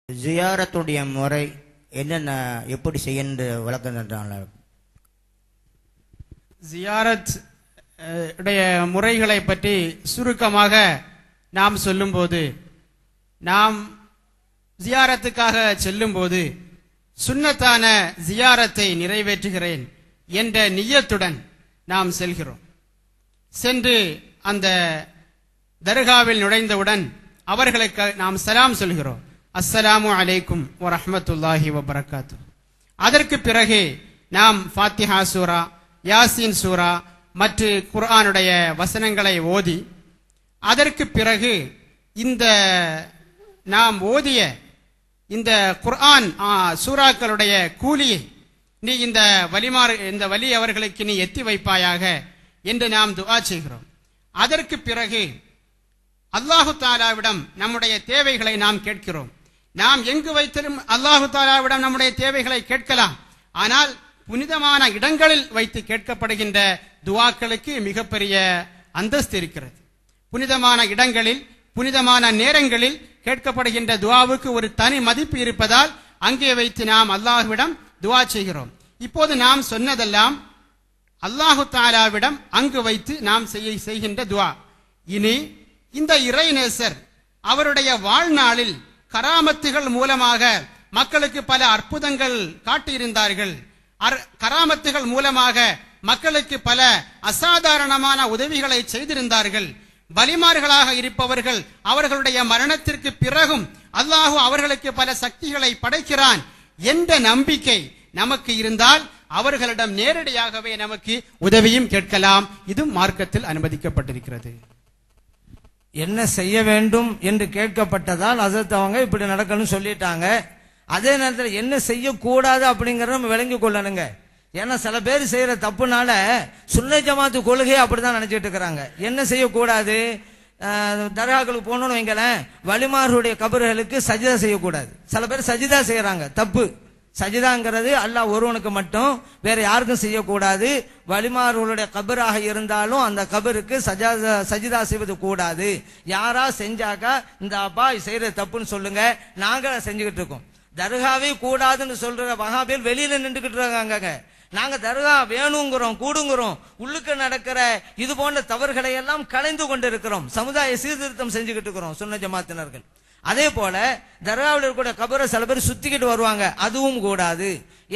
ஜியாரத்துடைய முறை என்னென்ன எப்படி செய்யன்னு விளக்கம் தந்தாங்க. ஜியாரத் உடைய முறைகளை பற்றி சுருக்கமாக நாம் சொல்லும்போது, நாம் ஜியாரத்துக்காக செல்லும்போது சுன்னத்தான ஜியாரத்தை நிறைவேற்றுகிறேன் என்ற நிய்யத்துடன் நாம் செல்கிறோம். சென்று அந்த தர்காவில் நுழைந்தவுடன் அவர்களுக்கு நாம் சலாம் சொல்கிறோம். அஸ்ஸலாமு அலைக்கும் வரஹ்மத்துல்லாஹி வபரகாத்துஹு. அதற்கு பிறகு நாம் ஃபாத்திஹா சூரா, யாசீன் சூரா மற்றும் குர்ஆனுடைய வசனங்களை ஓதி, அதற்கு பிறகு இந்த நாம் ஓதிய இந்த குர்ஆன் சூறாக்களுடைய கூலியை நீ இந்த வலி அவர்களுக்கு நீ எத்தி வைப்பாயாக என்று நாம் துஆ செய்கிறோம். அதற்கு பிறகு அல்லாஹு தாலாவிடம் நம்முடைய தேவைகளை நாம் கேட்கிறோம். நாம் எங்கு வைத்திலும் அல்லாஹு தாலாவிடம் நம்முடைய தேவைகளை கேட்கலாம். ஆனால் புனிதமான இடங்களில் வைத்து கேட்கப்படுகின்ற துஆக்களுக்கு மிகப்பெரிய அந்தஸ்து இருக்கிறது. புனிதமான இடங்களில் புனிதமான நேரங்களில் கேட்கப்படுகின்ற துஆவுக்கு ஒரு தனி மதிப்பு இருப்பதால் அங்கே வைத்து நாம் அல்லாஹ்விடம் துஆ செய்கிறோம். இப்போது நாம் சொன்னதெல்லாம் அல்லாஹு தாலாவிடம் அங்கு வைத்து நாம் செய்கின்ற துஆ. இனி இந்த இறைநேசர் அவருடைய வாழ்நாளில் கராமத்துகள் மூலமாக மக்களுக்கு பல அற்புதங்கள் காட்டியிருந்தார்கள். கராமத்துகள் மூலமாக மக்களுக்கு பல அசாதாரணமான உதவிகளை செய்திருந்தார்கள். வலிமார்களாக இருப்பவர்கள் அவர்களுடைய மரணத்திற்கு பிறகும் அல்லாஹு அவர்களுக்கு பல சக்திகளை படைக்கிறான் என்ற நம்பிக்கை நமக்கு இருந்தால் அவர்களிடம் நேரடியாகவே நமக்கு உதவியும் கேட்கலாம். இது மார்க்கத்தில் அனுமதிக்கப்பட்டிருக்கிறது. என்ன செய்ய வேண்டும் என்று கேட்கப்பட்டதால் ஹஜ்ரத் அவங்க இப்படி நடக்கணும்னு சொல்லிட்டாங்க. அதே நேரத்தில் என்ன செய்யக்கூடாது அப்படிங்கறத நம்ம விளங்கி கொள்ளணுங்க. ஏன்னா சில பேர் செய்யற தப்புனால சுன்னத் ஜமாத்து கொள்கையை அப்படிதான் நினைச்சிட்டு இருக்கிறாங்க. என்ன செய்யக்கூடாது, தர்காக்களுக்கு போகணும்னு வைங்களேன், வலிமார்களுடைய கபர்களுக்கு சஜிதா செய்யக்கூடாது. சில பேர் சஜிதா செய்யறாங்க, தப்பு. சஜிதாங்கிறது அல்லாஹ் ஒருவனுக்கு மட்டும், வேற யாருக்கும் செய்யக்கூடாது. வலிமார்களுடைய கபராக இருந்தாலும் அந்த கபருக்கு சஜிதா செய்வது கூடாது. யாரா செஞ்சாக்கா இந்த அப்பா செய்யற தப்புன்னு சொல்லுங்க, நாங்க செஞ்சுக்கிட்டு இருக்கோம். தர்காவே கூடாதுன்னு சொல்ற வஹாபிகள் வெளியில நின்றுகிட்டு இருக்காங்க. நாங்க தர்கா வேணுங்கிறோம், கூடுங்கிறோம். உள்ளுக்கு நடக்கிற இது போன்ற தவறுகளை எல்லாம் களைந்து கொண்டிருக்கிறோம். சமுதாய சீர்திருத்தம் செஞ்சுக்கிட்டு இருக்கிறோம் சுன்னத் ஜமாத்தினர்கள். அதே போல தர்காவில் இருக்கக்கூடிய கபரை சில பேர் சுத்திக்கிட்டு வருவாங்க, அதுவும் கூடாது.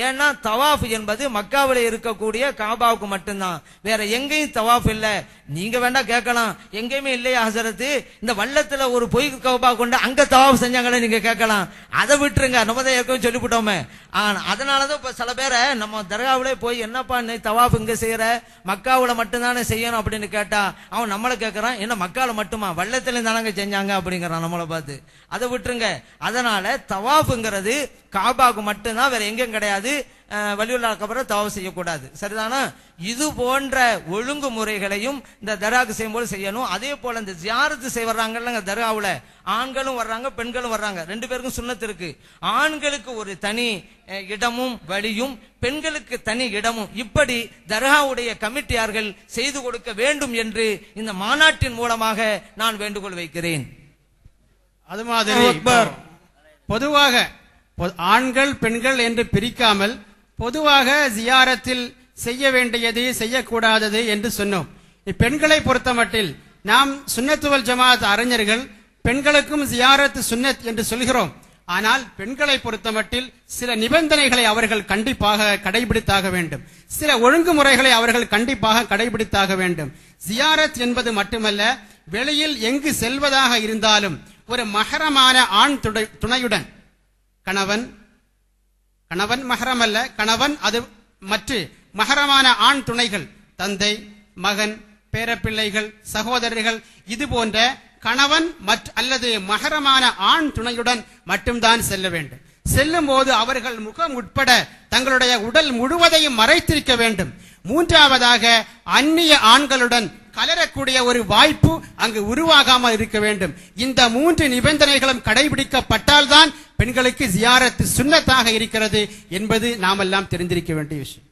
ஏன்னா தவாஃப் என்பது மக்காவில் இருக்கக்கூடிய காபாவுக்கு மட்டும்தான், வேற எங்கேயும் தவாஃப் இல்ல. நீங்க வேண்டாம் கேட்கலாம், எங்கேயுமே இல்லையா ஹசரத்து, இந்த வள்ளத்துல ஒரு பொய் காபா கொண்டு அங்க தவாஃப் செஞ்சாங்களே நீங்க கேட்கலாம். அதை விட்டுருங்க, நம்ம தான் ஏற்கனவே சொல்லிவிட்டோமே. அதனாலதான் இப்ப சில பேரை நம்ம தர்காவிலே போய் என்னப்பா நீ தவாஃப் இங்க செய்யற, மக்காவுல மட்டும்தானே செய்யணும் அப்படின்னு கேட்டா அவன் நம்மளை கேட்கறான், என்ன மக்கால மட்டுமா, வள்ளத்துல தானங்க செஞ்சாங்க அப்படிங்கிறான் நம்மளை பார்த்து. அதை விட்டுருங்க. அதனால தவாஃப்ங்கிறது காபாவுக்கு மட்டும்தான், வேற எங்கேயும் கிடையாது. வலியுல்லா கபரை தவாஃப் செய்யக்கூடாது. சரிதானா? இது போன்ற ஒழுங்குமுறைகளையும் இந்த தர்காவுக்கு செய்யும்போது செய்யணும். அதே போல இந்த ஜியாரத்து செய்வறாங்கல்ல தர்காவுல, ஆண்களும் வர்றாங்க பெண்களும் வர்றாங்க, ரெண்டு பேருக்கும் சுன்னத் இருக்கு. ஆண்களுக்கு ஒரு தனி இடமும் வழியும், பெண்களுக்கு தனி இடமும், இப்படி தர்காவுடைய கமிட்டியார்கள் செய்து கொடுக்க வேண்டும் என்று இந்த மாநாட்டின் மூலமாக நான் வேண்டுகோள் வைக்கிறேன். அது மாதிரி பொதுவாக ஆண்கள் பெண்கள் என்று பிரிக்காமல் பொதுவாக ஜியாரத்தில் செய்ய வேண்டியது செய்யக்கூடாதது என்று சொன்னோம். பெண்களை பொறுத்தமட்டில் நாம் சுன்னத்துவல் ஜமாத் அறிஞர்கள் பெண்களுக்கும் ஜியாரத் சுன்னத் என்று சொல்கிறோம். ஆனால் பெண்களை பொறுத்தமட்டில் சில நிபந்தனைகளை அவர்கள் கண்டிப்பாக கடைபிடித்தாக வேண்டும், சில ஒழுங்குமுறைகளை அவர்கள் கண்டிப்பாக கடைபிடித்தாக வேண்டும். ஜியாரத் என்பது மட்டுமல்ல, வெளியில் எங்கு செல்வதாக இருந்தாலும் ஒரு மஹரமான ஆண் துணையுடன், கணவன் மஹரம் அல்ல, கணவன் அது மற்ற மஹரமான ஆண் துணைகள், தந்தை, மகன், பேரப்பிள்ளைகள், சகோதரர்கள், இது போன்ற கணவன் அல்லது மஹரமான ஆண் துணையுடன் மட்டும்தான் செல்ல வேண்டும். செல்லும் போது அவர்கள் முகம் உட்பட தங்களுடைய உடல் முழுவதையும் மறைத்திருக்க வேண்டும். மூன்றாவதாக அந்நிய ஆண்களுடன் கலரக்கூடிய ஒரு வாய்ப்பு அங்கு உருவாகாமல் இருக்க வேண்டும். இந்த 3 நிபந்தனைகளும் கடைபிடிக்கப்பட்டால்தான் பெண்களுக்கு ஜியாரத் சுன்னத்தாக இருக்கிறது என்பது நாமெல்லாம் தெரிந்திருக்க வேண்டிய விஷயம்.